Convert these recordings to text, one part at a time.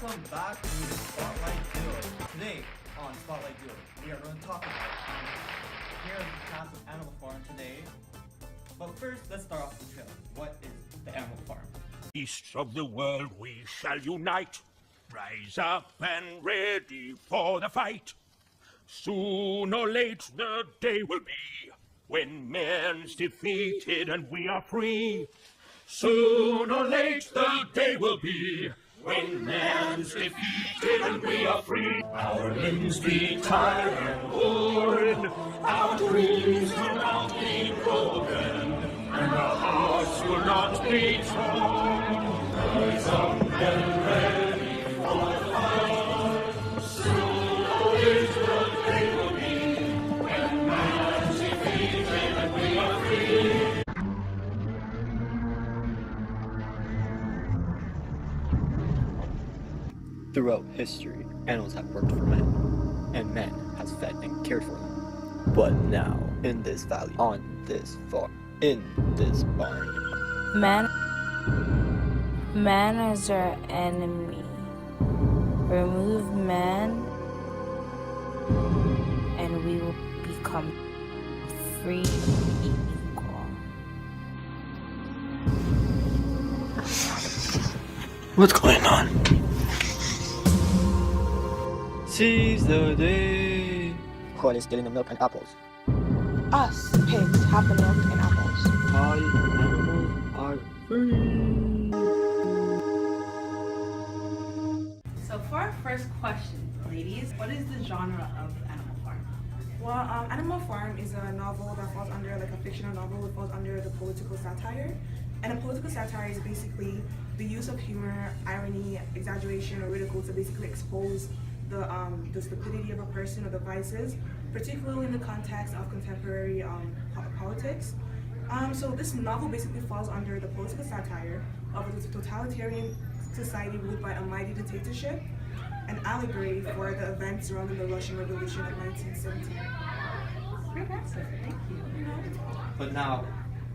Welcome back to the Spotlight Duo. Today on Spotlight Duo, we are going to talk about animals. Here at the cast of Animal Farm today. But first, let's start off the trailer. What is the Animal Farm? Beasts of the world, we shall unite. Rise up and ready for the fight. Soon or late the day will be when man's defeated and we are free. Soon or late the day will be when man's defeated and we are free. Our limbs be tired and worn, our dreams will not be broken, and our hearts will not be torn. Rise up and ready for the fight. Soon or late the day will be when man's defeated and we are free. Throughout history, animals have worked for men, and man has fed and cared for them. But now, in this valley, on this farm, in this barn, Man is our enemy. Remove man, and we will become free and equal. what's going on? Seize the day. Who is stealing the milk and apples? Us, pigs, have the milk and apples. All animals are free. So for our first question, ladies, what is the genre of Animal Farm? Well, Animal Farm is a novel that falls under, like a fictional novel, it falls under the political satire. And a political satire is basically the use of humor, irony, exaggeration, or ridicule to basically expose the stupidity of a person or the vices, particularly in the context of contemporary politics. So this novel basically falls under the political satire of a totalitarian society ruled by a mighty dictatorship, an allegory for the events surrounding the Russian Revolution of 1917. Great answer, thank you. But now,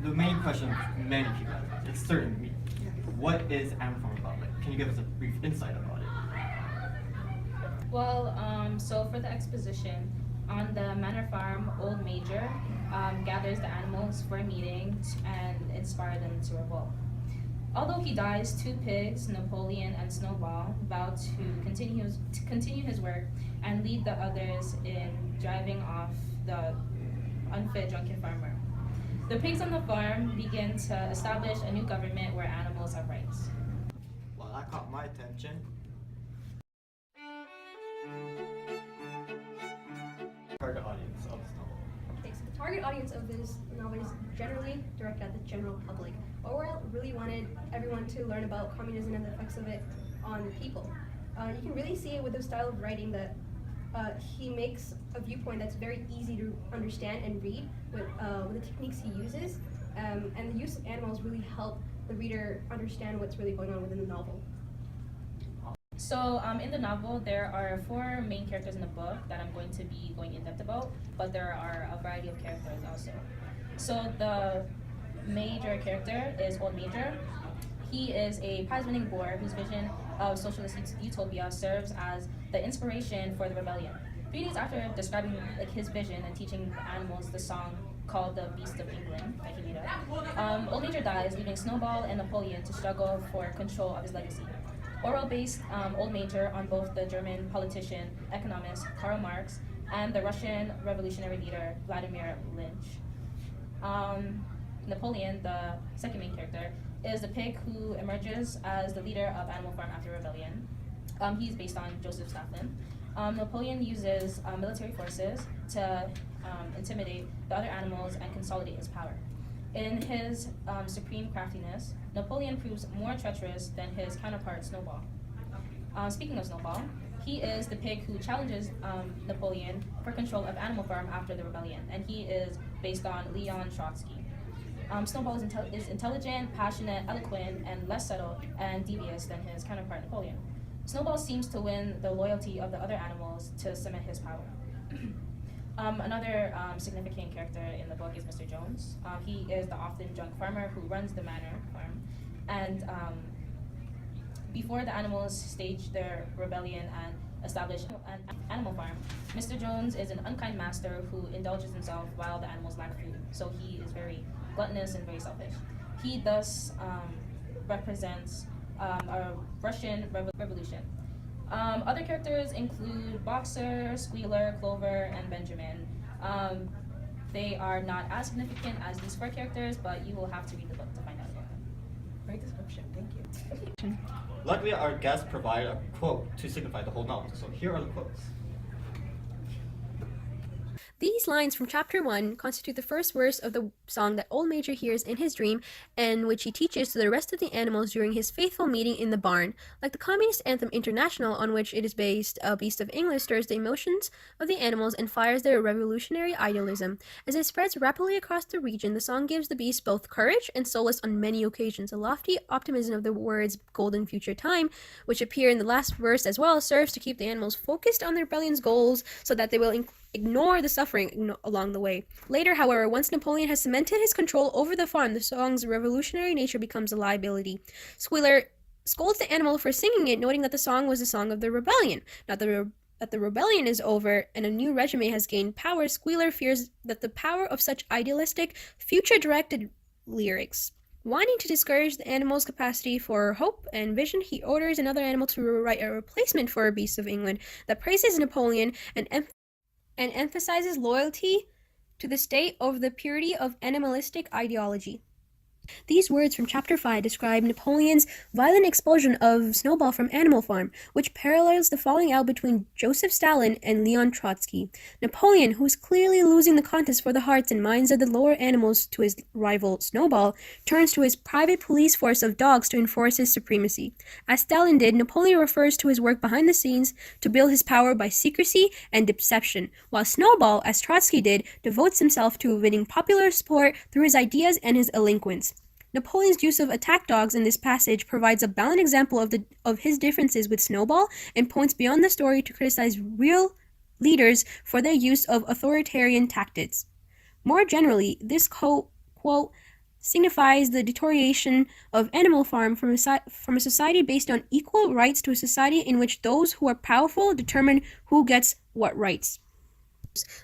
the main question of many people, it's certainly me. Yeah. What is Animal Farm about? Like, can you give us a brief insight about it? Well, so for the exposition, on the manor farm, Old Major gathers the animals for a meeting and inspire them to revolt. Although he dies, two pigs, Napoleon and Snowball, vow to continue his work and lead the others in driving off the unfit drunken farmer. The pigs on the farm begin to establish a new government where animals have rights. Well, that caught my attention. Target audience of this novel. Okay, so the target audience of this novel is generally directed at the general public. Orwell really wanted everyone to learn about communism and the effects of it on people. You can really see it with the style of writing that he makes a viewpoint that's very easy to understand and read with the techniques he uses, and the use of animals really help the reader understand what's really going on within the novel. So in the novel, there are four main characters in the book that I'm going to be going in depth about, but there are a variety of characters also. So the major character is Old Major. He is a prize-winning boar whose vision of socialist utopia serves as the inspiration for the rebellion. 3 days after describing his vision and teaching the animals the song called The Beast of England that he made up, Old Major dies, leaving Snowball and Napoleon to struggle for control of his legacy. Orwell based Old Major on both the German politician, economist Karl Marx and the Russian revolutionary leader Vladimir Lynch. Napoleon, the second main character, is the pig who emerges as the leader of Animal Farm after rebellion. He's based on Joseph Stalin. Napoleon uses military forces to intimidate the other animals and consolidate his power. In his supreme craftiness, Napoleon proves more treacherous than his counterpart Snowball. Speaking of Snowball, he is the pig who challenges Napoleon for control of Animal Farm after the rebellion, and he is based on Leon Trotsky. Snowball is intelligent, passionate, eloquent, and less subtle and devious than his counterpart Napoleon. Snowball seems to win the loyalty of the other animals to cement his power. Another significant character in the book is Mr. Jones. He is the often drunk farmer who runs the manor farm, and Before the animals stage their rebellion and establish an animal farm, Mr. Jones is an unkind master who indulges himself while the animals lack food. So he is very gluttonous and very selfish. He thus represents a Russian revolution. Other characters include Boxer, Squealer, Clover, and Benjamin. They are not as significant as these 4 characters, but you will have to read the book to find out about them. Great description, thank you. Luckily, our guests provide a quote to signify the whole novel. So here are the quotes. These lines from chapter 1 constitute the first verse of the song that Old Major hears in his dream, and which he teaches to the rest of the animals during his faithful meeting in the barn. Like the communist anthem International, on which it is based, Beast of England stirs the emotions of the animals and fires their revolutionary idealism. As it spreads rapidly across the region, the song gives the beast both courage and solace on many occasions. The lofty optimism of the words golden future time, which appear in the last verse as well, serves to keep the animals focused on the rebellion's goals so that they will ignore the suffering along the way. Later, however, once Napoleon has cemented his control over the farm, the song's revolutionary nature becomes a liability. Squealer scolds the animal for singing it, noting that the song was a song of the rebellion. Now that the rebellion is over and a new regime has gained power, Squealer fears that the power of such idealistic, future-directed lyrics. Wanting to discourage the animal's capacity for hope and vision, he orders another animal to write a replacement for a Beast of England that praises Napoleon and emphasizes loyalty to the state over the purity of animalistic ideology. These words from chapter 5 describe Napoleon's violent expulsion of Snowball from Animal Farm, which parallels the falling out between Joseph Stalin and Leon Trotsky. Napoleon, who is clearly losing the contest for the hearts and minds of the lower animals to his rival Snowball, turns to his private police force of dogs to enforce his supremacy. As Stalin did, Napoleon refers to his work behind the scenes to build his power by secrecy and deception, while Snowball, as Trotsky did, devotes himself to winning popular support through his ideas and his eloquence. Napoleon's use of attack dogs in this passage provides a balanced example of his differences with Snowball and points beyond the story to criticize real leaders for their use of authoritarian tactics. More generally, this quote signifies the deterioration of Animal Farm from a society based on equal rights to a society in which those who are powerful determine who gets what rights.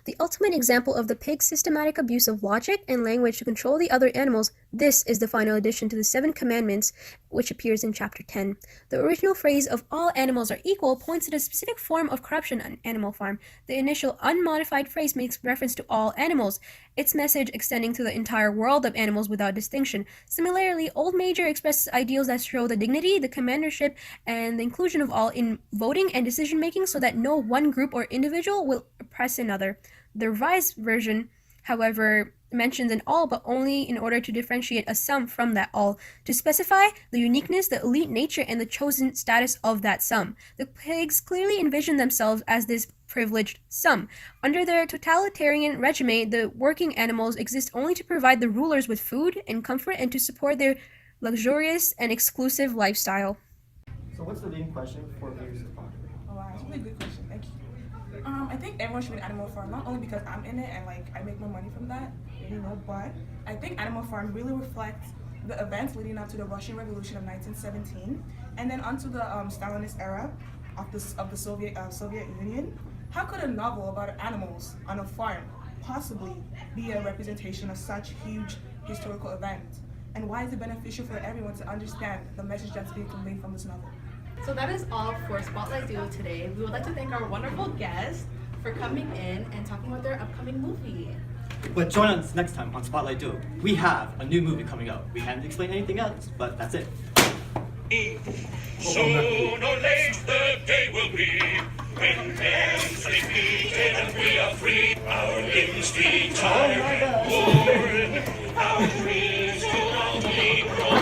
The ultimate example of the pig's systematic abuse of logic and language to control the other animals, this is the final addition to the 7 commandments, which appears in chapter 10. The original phrase of all animals are equal points at a specific form of corruption on Animal Farm. The initial unmodified phrase makes reference to all animals, its message extending to the entire world of animals without distinction. Similarly, Old Major expresses ideals that show the dignity, the commandership, and the inclusion of all in voting and decision-making so that no one group or individual will oppress another. The revised version, however, mentions an all, but only in order to differentiate a some from that all, to specify the uniqueness, the elite nature, and the chosen status of that some. The pigs clearly envision themselves as this privileged some. Under their totalitarian regime, the working animals exist only to provide the rulers with food and comfort and to support their luxurious and exclusive lifestyle. So what's the leading question for viewers of Farm? Oh wow, that's a really good question, thank you. I think everyone should be an Animal Farm, not only because I'm in it and like I make more money from that, but I think Animal Farm really reflects the events leading up to the Russian Revolution of 1917 and then onto the Stalinist era of the Soviet Union. How could a novel about animals on a farm possibly be a representation of such huge historical events? And why is it beneficial for everyone to understand the message that's being conveyed from this novel? So that is all for Spotlight Duo today. We would like to thank our wonderful guests for coming in and talking about their upcoming movie. But join us next time on Spotlight Duo. We have a new movie coming out. We can't explain anything else, but that's it. Soon or late the day will be when men sleep eaten and we are free. Our limbs be tired, worn, our dreams will only grow.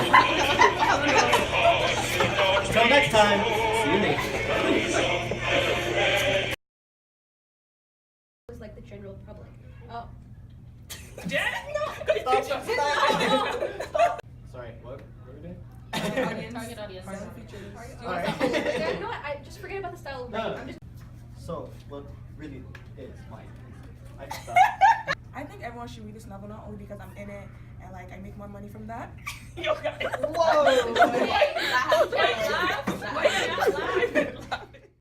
Until next time, see you later. It was like the general public. Sorry, what were we doing? Target audience. You know what? I just forget about the style of writing. I'm just. So, what really is Mike? I think everyone should read this novel not only because I'm in it and like I make more money from that. Yo, guys. Whoa! Why